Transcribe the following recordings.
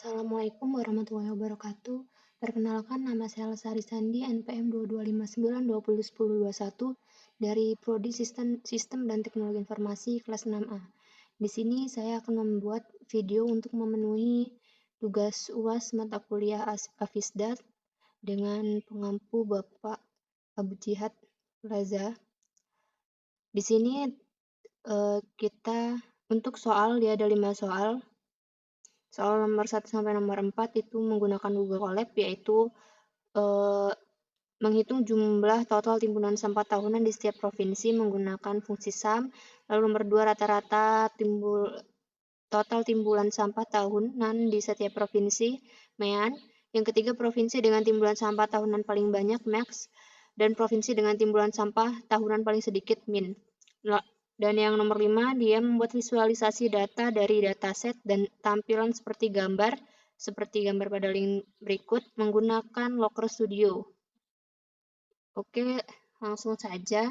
Assalamualaikum warahmatullahi wabarakatuh. Perkenalkan, nama saya Lesari Sandi, NPM 2259201021 dari Prodi Sistem dan Teknologi Informasi kelas 6A. Di sini saya akan membuat video untuk memenuhi tugas UAS mata kuliah Afisdat dengan pengampu Bapak Abu Jihad Laza. Di sini kita untuk soal, dia ada 5 soal. Soal nomor 1 sampai nomor 4 itu menggunakan Google Colab, yaitu menghitung jumlah total timbunan sampah tahunan di setiap provinsi menggunakan fungsi SUM. Lalu nomor 2, rata-rata total timbulan sampah tahunan di setiap provinsi, MEAN. Yang ketiga, provinsi dengan timbulan sampah tahunan paling banyak, MAX. Dan provinsi dengan timbulan sampah tahunan paling sedikit, MIN. Dan yang nomor 5, dia membuat visualisasi data dari dataset dan tampilan seperti gambar pada link berikut menggunakan Looker Studio. Oke, langsung saja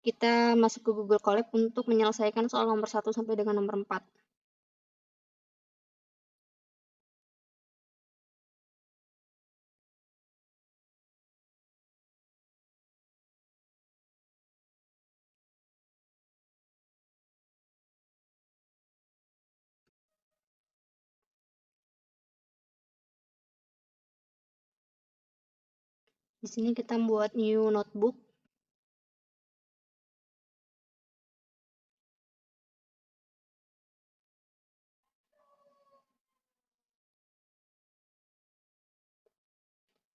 kita masuk ke Google Colab untuk menyelesaikan soal nomor 1 sampai dengan nomor 4. Di sini kita buat new notebook.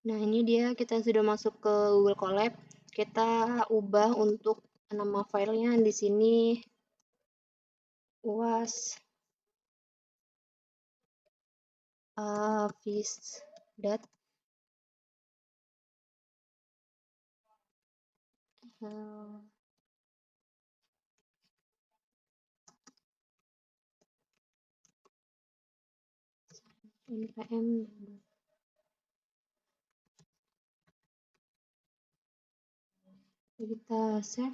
Nah, ini dia kita sudah masuk ke Google Colab. Kita ubah untuk nama filenya di sini UAS Afisdat. NPM. Kita save.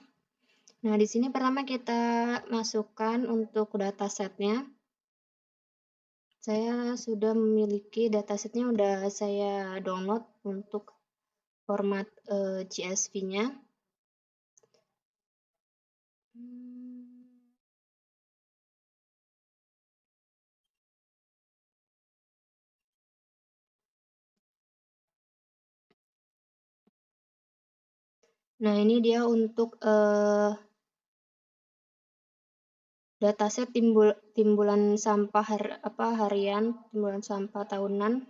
Nah, di sini pertama kita masukkan untuk datasetnya. Saya sudah memiliki datasetnya, udah saya download untuk format CSV-nya. Nah, ini dia untuk dataset timbulan sampah harian, timbulan sampah tahunan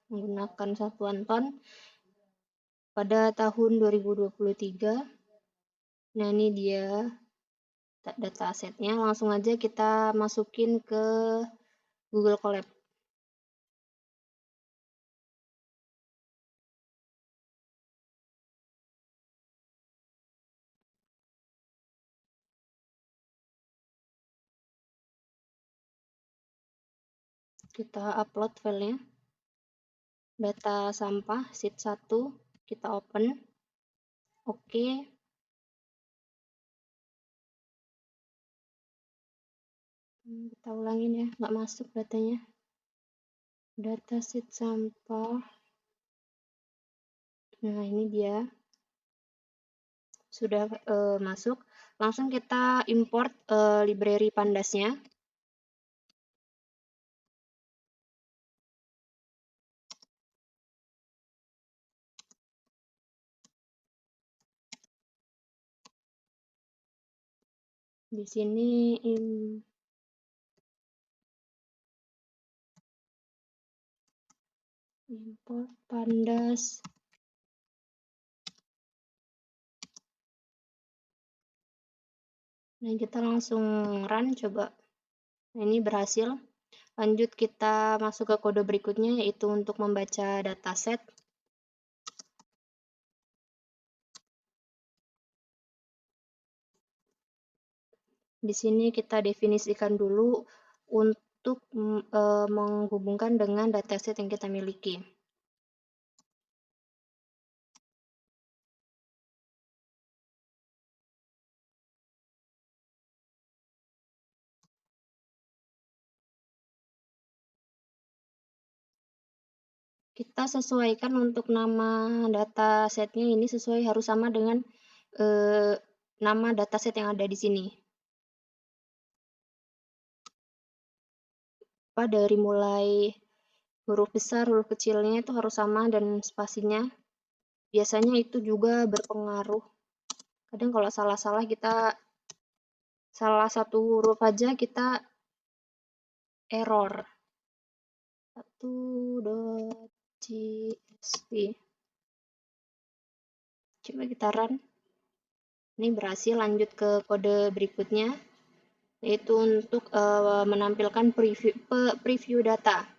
menggunakan satuan ton pada tahun 2023. Nah, ini dia datasetnya. Langsung aja kita masukin ke Google Colab. Kita upload filenya. Data sampah sheet 1, kita open. Oke. Kita ulangin ya, nggak masuk datanya. Data sheet sampah. Nah, ini dia. Sudah masuk. Langsung kita import library Pandasnya. Di sini import Pandas. Nah, kita langsung run coba. Nah, ini berhasil. Lanjut kita masuk ke kode berikutnya, yaitu untuk membaca dataset. Di sini kita definisikan dulu untuk menghubungkan dengan dataset yang kita miliki. Kita sesuaikan untuk nama datasetnya ini harus sama dengan nama dataset yang ada di sini. Dari mulai huruf besar, huruf kecilnya itu harus sama dan spasinya. Biasanya itu juga berpengaruh. Kadang kalau salah-salah kita salah satu huruf aja kita error. 1.csv. Coba kita run. Ini berhasil, lanjut ke kode berikutnya, yaitu untuk menampilkan preview data.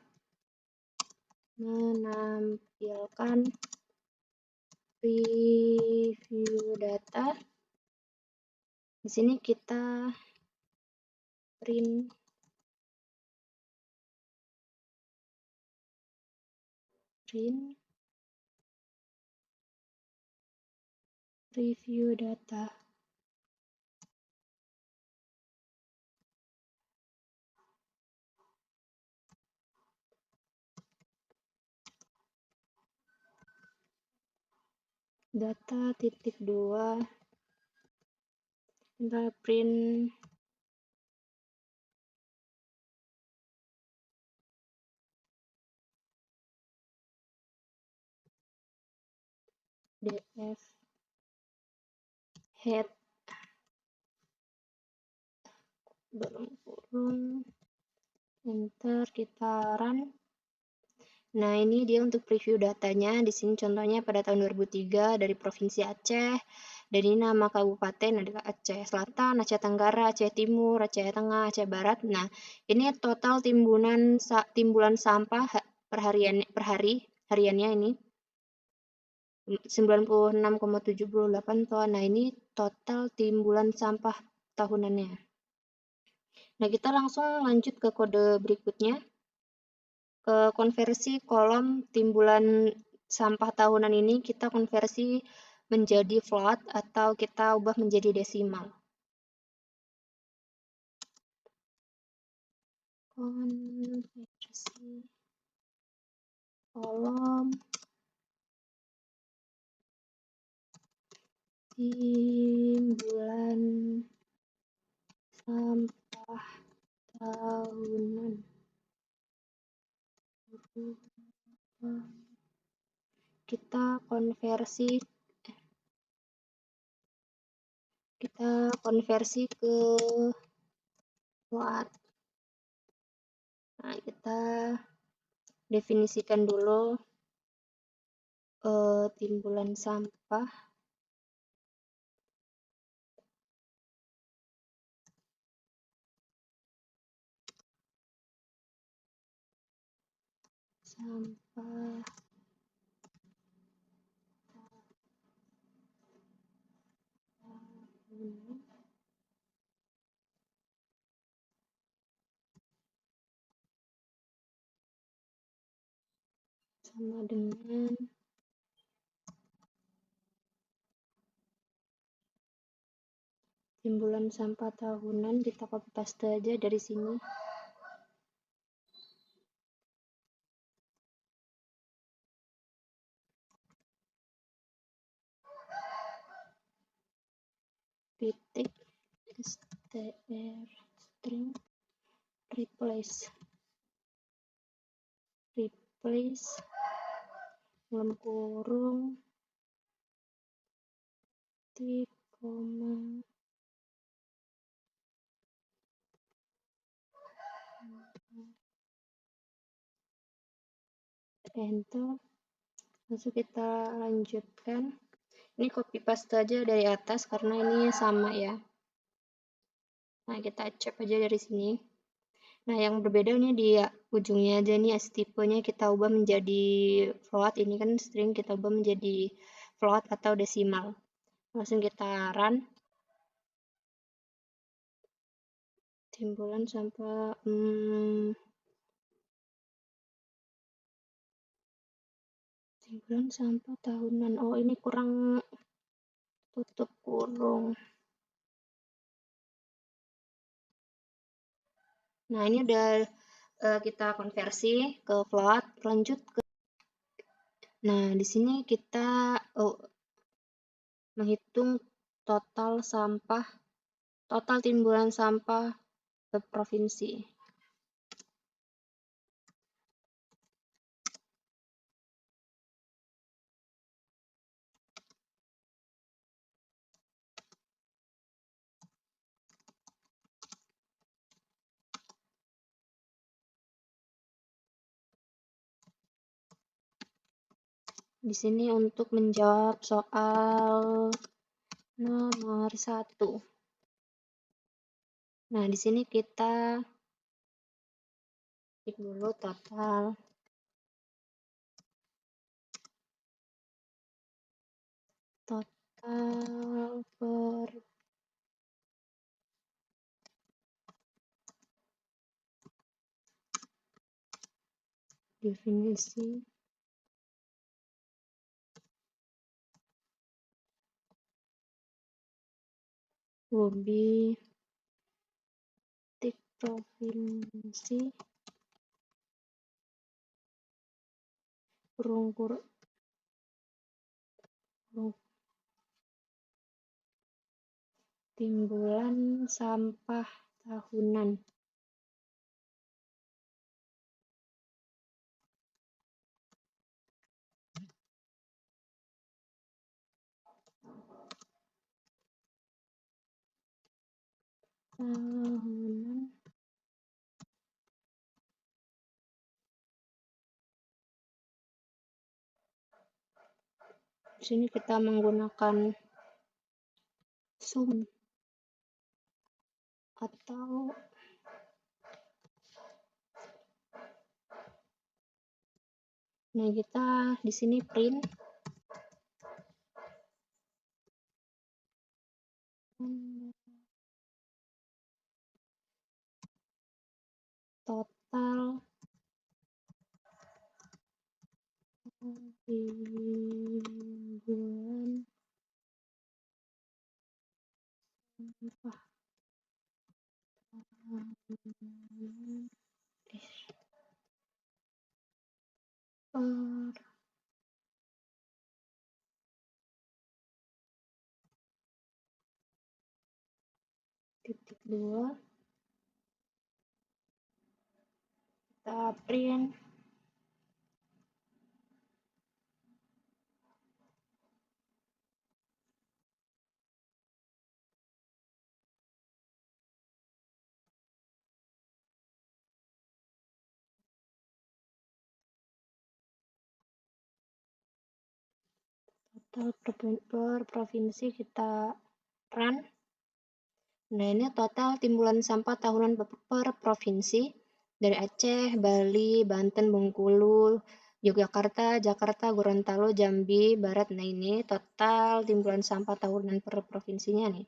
Menampilkan preview data. Di sini kita print preview data. Data titik 2. Kita print df head kurung enter, kita run. Nah, ini dia untuk preview datanya. Di sini contohnya pada tahun 2003 dari Provinsi Aceh. Dan ini nama kabupaten adalah Aceh Selatan, Aceh Tenggara, Aceh Timur, Aceh Tengah, Aceh Barat. Nah, ini total timbulan sampah per hariannya ini 96,78 ton. Nah, ini total timbulan sampah tahunannya. Nah, kita langsung lanjut ke kode berikutnya. Ke konversi kolom timbulan sampah tahunan ini kita konversi menjadi float atau kita ubah menjadi desimal. Konversi kolom timbulan sampah tahunan. Kita konversi ke float. Nah, kita definisikan dulu timbulan sampah sama dengan timbulan sampah tahunan. Kita copy paste aja dari sini. Titik str string replace dalam kurung titik koma enter. Langsung kita lanjutkan. Ini copy paste aja dari atas karena ini sama ya. Nah, kita cek aja dari sini. Nah, yang berbeda ini di ujungnya aja nih, tipenya kita ubah menjadi float. Ini kan string, kita ubah menjadi float atau desimal. Langsung kita run. Timbulan sampah timbulan sampah tahunan. Oh, ini kurang tutup kurung. Nah, ini udah kita konversi ke float. Lanjut ke Nah, di sini kita menghitung total timbulan sampah per provinsi. Di sini untuk menjawab soal nomor 1. Nah, di sini kita klik dulu total per definisi hobi tik provinsi timbulan sampah tahunan. Di sini kita menggunakan sum atau nah kita di sini print total timbulan sampah per titik 2 kita print total per provinsi, kita run. Nah, ini total timbulan sampah tahunan per provinsi dari Aceh, Bali, Banten, Bengkulu, Yogyakarta, Jakarta, Gorontalo, Jambi, Barat. Nah, ini total timbulan sampah tahunan per provinsinya nih.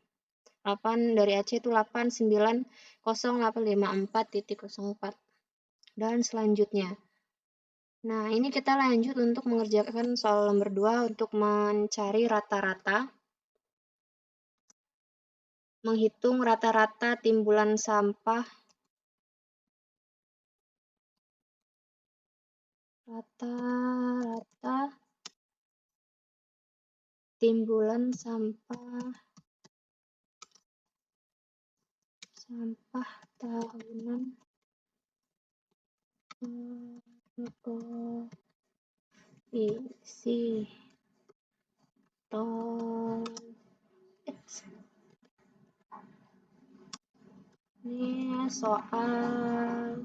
8 dari Aceh itu 8908554.04. Dan selanjutnya. Nah, ini kita lanjut untuk mengerjakan soal nomor 2 untuk mencari rata-rata. Menghitung rata-rata timbulan sampah timbulan sampah tahunan provinsi. Ini soal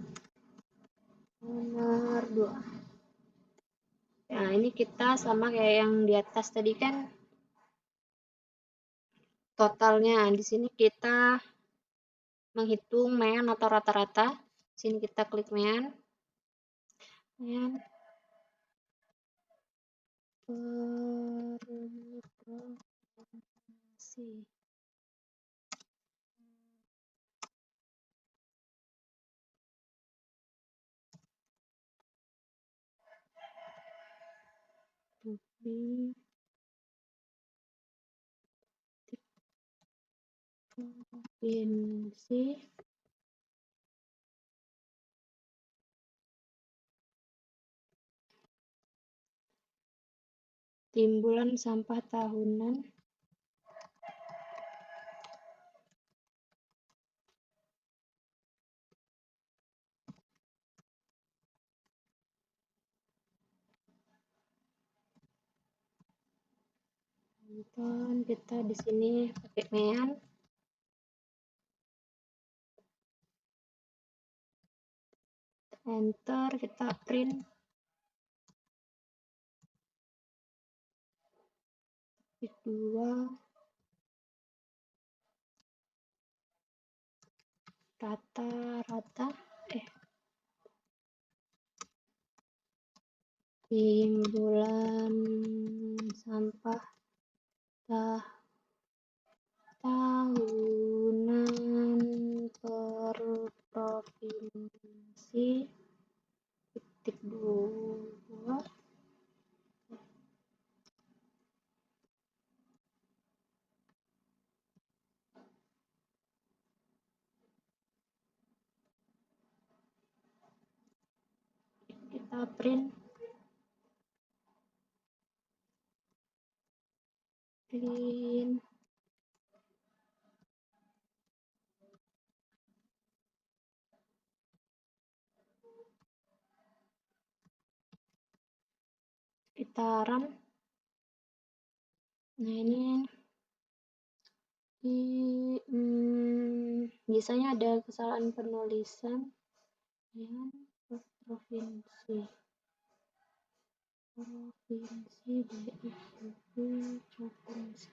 nomor 2. Nah, ini kita sama kayak yang di atas tadi kan totalnya. Di sini kita menghitung median atau rata-rata. Sini kita klik median. Per provinsi. Provinsi timbulan sampah tahunan dan kita di sini pakai mean, enter, kita print dua rata-rata timbulan sampah tahunan per provinsi titik dua kita print kita run. Nah ini biasanya ada kesalahan penulisan ya, provinsi provinsi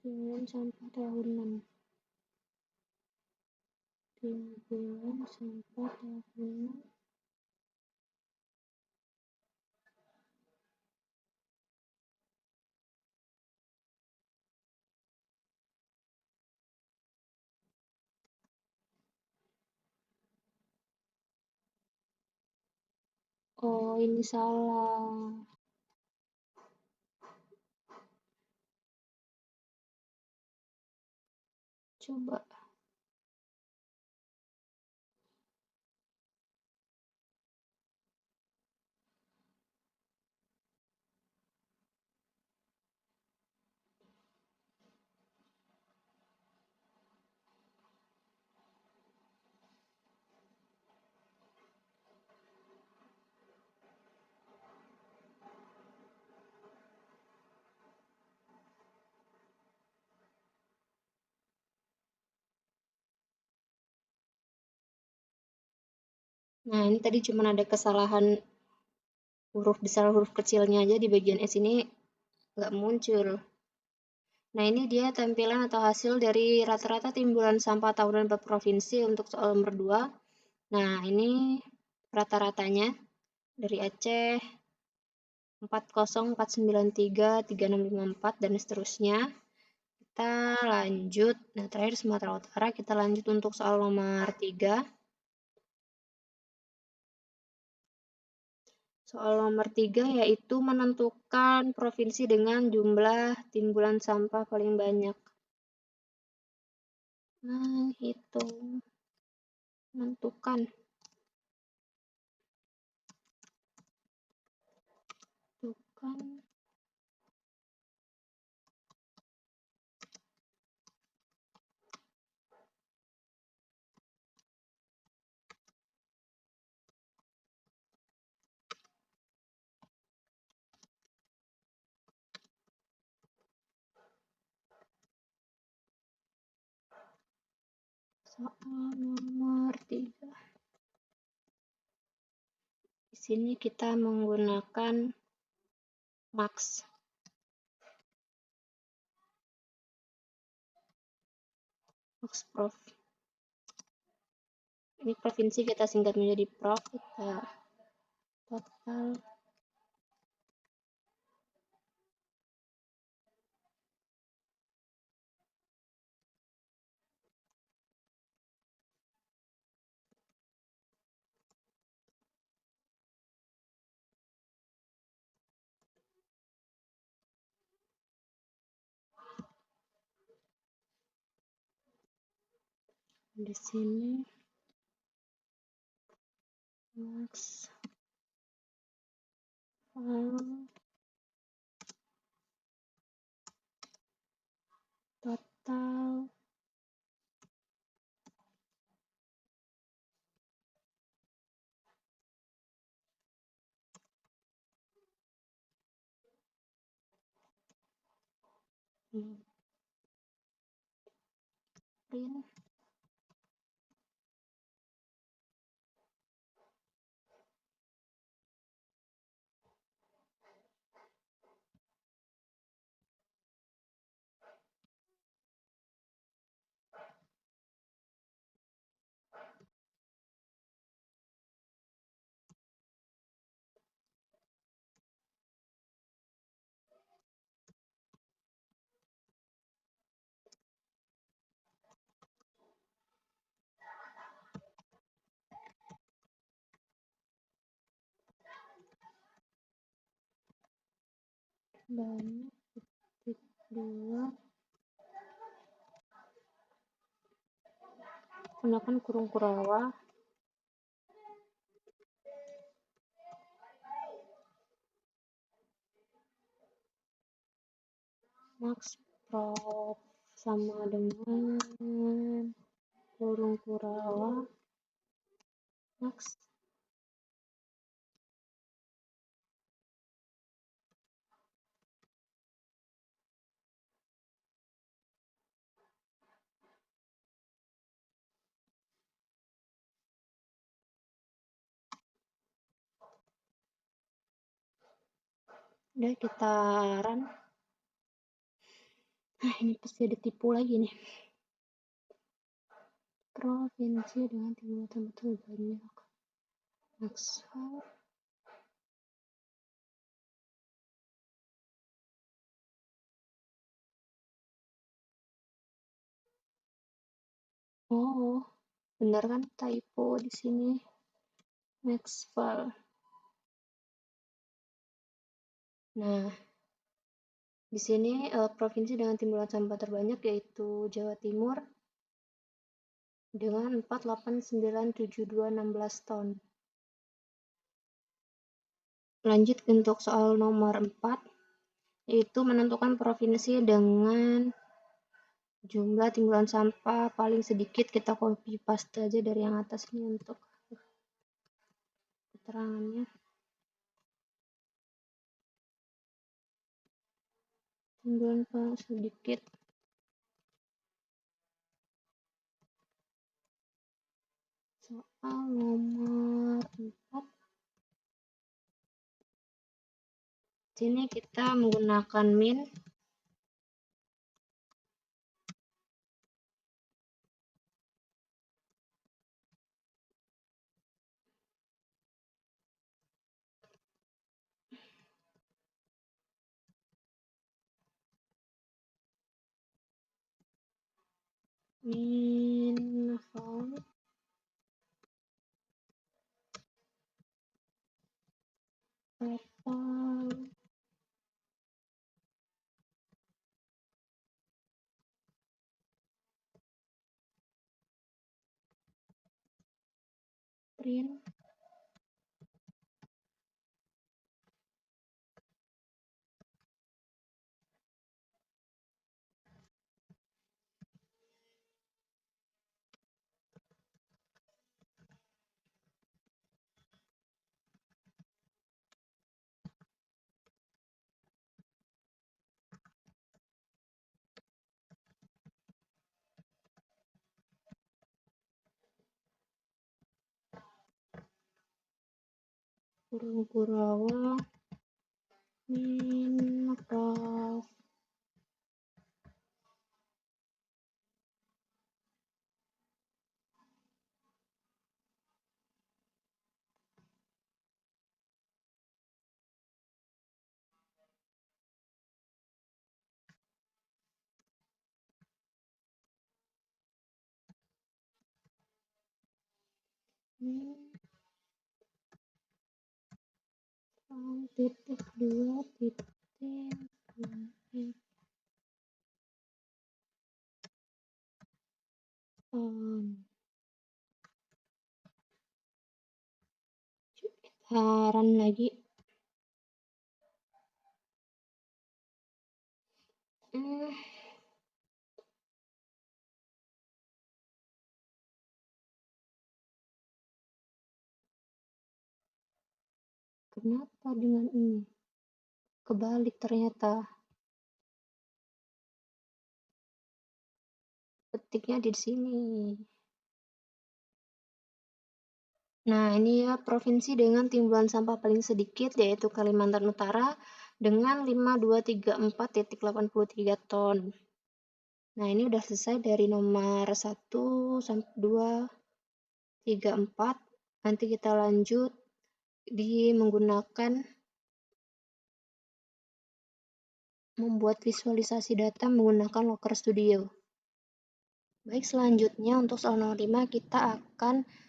timbulan sampah tahunan oh ini salah, coba nah ini tadi cuma ada kesalahan huruf besar huruf kecilnya aja di bagian S ini nggak muncul. Nah ini dia tampilan atau hasil dari rata-rata timbulan sampah tahunan per provinsi untuk soal nomor 2. Nah ini rata-ratanya dari Aceh 404933654 dan seterusnya. Kita lanjut. Nah terakhir Sumatera Utara, kita lanjut untuk soal nomor 3. Soal nomor 3 yaitu menentukan provinsi dengan jumlah timbulan sampah paling banyak. Menghitung, menentukan. Tentukan. Soal nomor 3. Di sini kita menggunakan max. Max Prof. Ini provinsi kita singkat menjadi Prof. Kita total di sini Max total print banyak titik 2 gunakan kurung kurawa max prof sama dengan kurung kurawa max udah kita run. Ini pasti ada tipu lagi nih. Provinsi dengan timbulan betul banyak max oh bener kan typo di sini max file. Nah, di sini provinsi dengan timbulan sampah terbanyak yaitu Jawa Timur dengan 4897216 ton. Lanjut untuk soal nomor 4, yaitu menentukan provinsi dengan jumlah timbulan sampah paling sedikit. Kita copy paste aja dari yang atas ini untuk keterangannya. Timbulan paling sedikit soal nomor 4. Sini kita menggunakan min count total print kurung kurawa min prof min titik 2 titik 2 ton Run lagi. Kenapa dengan ini? Kebalik ternyata. Ketiknya di sini. Nah, ini ya provinsi dengan timbulan sampah paling sedikit, yaitu Kalimantan Utara dengan 5234,83 ton. Nah, ini udah selesai dari nomor 1 sampai 2, 3, 4. Nanti kita lanjut di menggunakan membuat visualisasi data menggunakan Looker Studio. Baik, selanjutnya untuk soal nomor 5 kita akan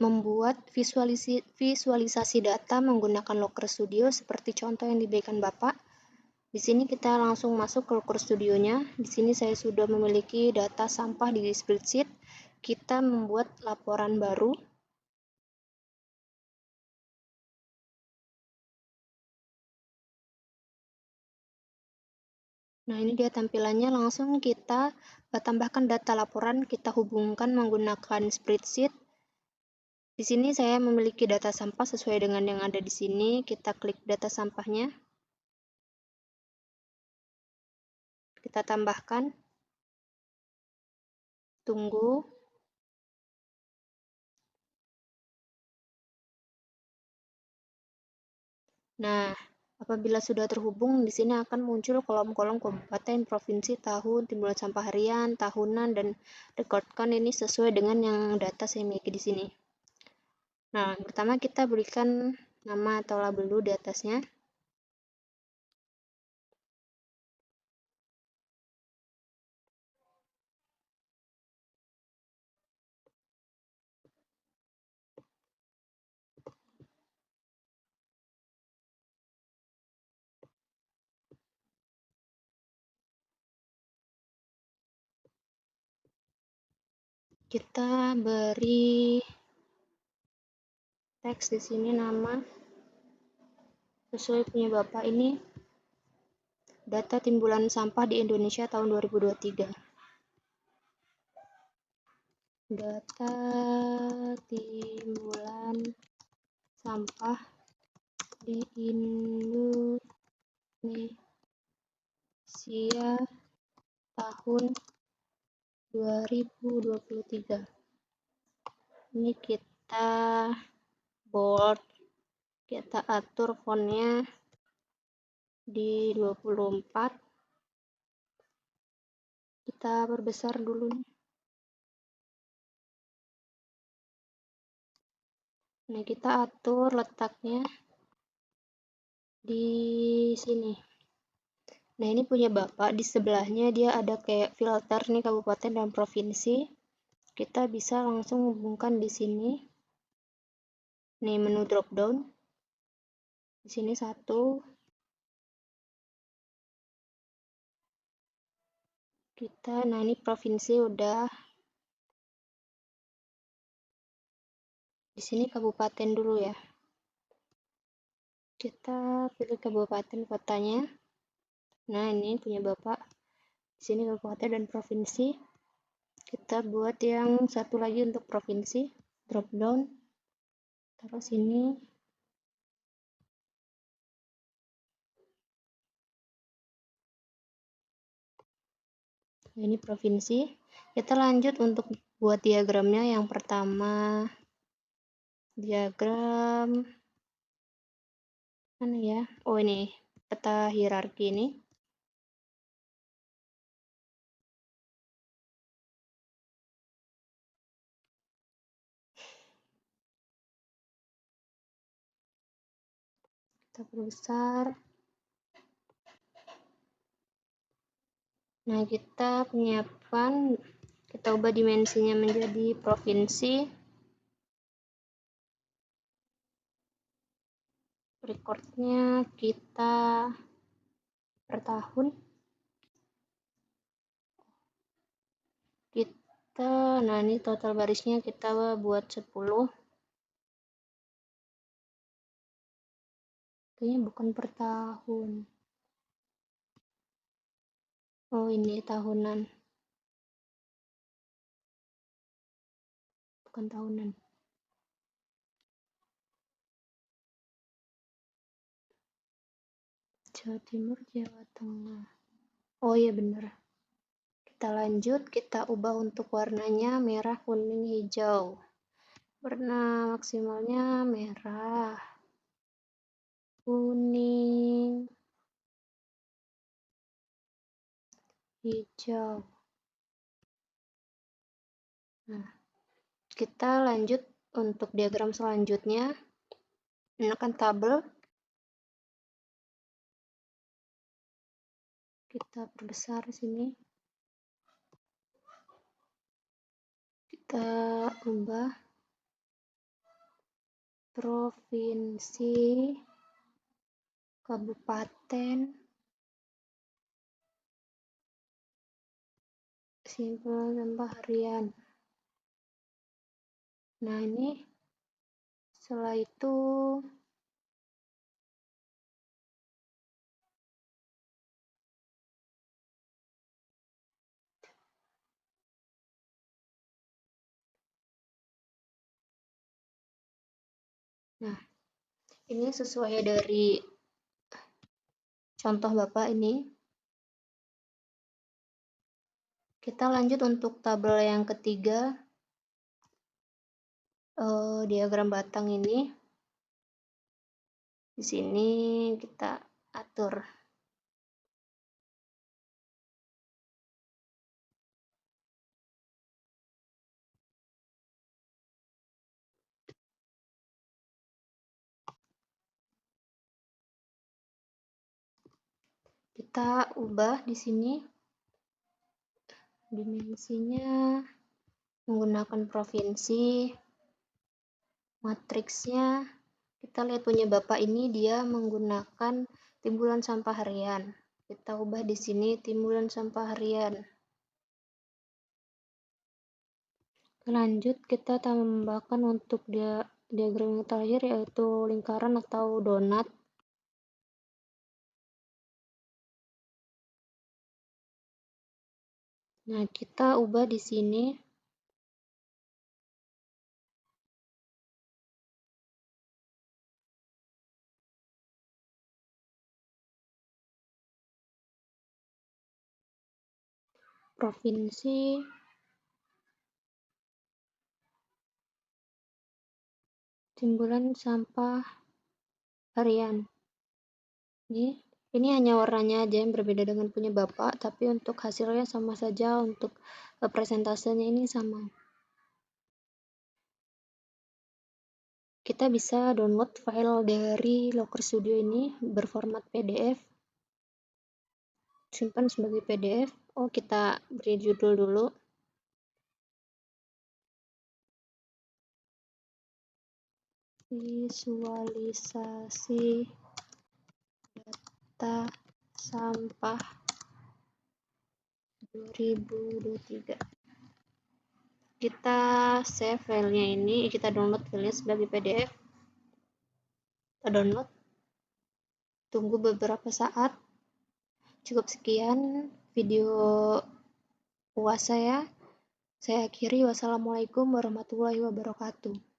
membuat visualisasi data menggunakan Looker Studio seperti contoh yang diberikan Bapak. Di sini kita langsung masuk ke Looker Studio-nya. Di sini saya sudah memiliki data sampah di spreadsheet. Kita membuat laporan baru. Nah, ini dia tampilannya. Langsung kita tambahkan data laporan, kita hubungkan menggunakan spreadsheet. Di sini saya memiliki data sampah sesuai dengan yang ada di sini. Kita klik data sampahnya. Kita tambahkan. Tunggu. Nah, apabila sudah terhubung, di sini akan muncul kolom-kolom kabupaten, provinsi, tahun, timbulan sampah harian, tahunan, dan rekodkan ini sesuai dengan yang data saya miliki di sini. Nah, pertama kita berikan nama atau label dulu di atasnya. Kita beri teks di sini nama sesuai punya Bapak ini data timbulan sampah di Indonesia tahun 2023. Data timbulan sampah di Indonesia tahun 2023. Ini kita bold, kita atur fontnya di 24. Kita perbesar dulu nih. Nah, kita atur letaknya di sini. Nah, ini punya Bapak, di sebelahnya dia ada kayak filter nih kabupaten dan provinsi. Kita bisa langsung hubungkan di sini. Nih menu drop down. Di sini satu. Nah ini provinsi udah. Di sini kabupaten dulu ya. Kita pilih kabupaten kotanya. Nah, ini punya Bapak. Di sini kabupaten dan provinsi. Kita buat yang satu lagi untuk provinsi. Drop down. Taruh sini. Nah, ini provinsi. Kita lanjut untuk buat diagramnya. Yang pertama, diagram mana ya? Oh, ini peta hierarki ini. Kita perbesar. Nah, kita penyiapkan, kita ubah dimensinya menjadi provinsi. Recordnya kita per tahun. Nah ini total barisnya kita buat 10. Kayaknya bukan per tahun. Oh, ini tahunan. Bukan tahunan. Jawa Timur, Jawa Tengah. Oh iya bener. Kita lanjut, kita ubah untuk warnanya merah, kuning, hijau. Warna maksimalnya merah, kuning, hijau. Nah, kita lanjut untuk diagram selanjutnya. Gunakan tabel. Kita perbesar sini. Kita ubah provinsi, kabupaten, simpulan tambah harian. Nah, ini setelah itu nah, ini sesuai dari contoh Bapak ini. Kita lanjut untuk tabel yang ketiga, diagram batang ini. Di sini kita atur. Kita ubah di sini dimensinya menggunakan provinsi, matriksnya. Kita lihat punya Bapak ini dia menggunakan timbulan sampah harian. Kita ubah di sini timbulan sampah harian. Lanjut kita tambahkan untuk diagram yang terakhir yaitu lingkaran atau donat. Nah, kita ubah di sini provinsi, timbulan sampah harian. Ini hanya warnanya aja yang berbeda dengan punya Bapak, tapi untuk hasilnya sama saja, untuk presentasenya ini sama. Kita bisa download file dari Locker Studio ini berformat PDF, simpan sebagai PDF. Oh, kita beri judul dulu. Visualisasi data sampah 2023. Kita save filenya ini, kita download filenya sebagai PDF. Kita download. Tunggu beberapa saat. Cukup sekian video UAS saya. Saya akhiri. Wassalamualaikum warahmatullahi wabarakatuh.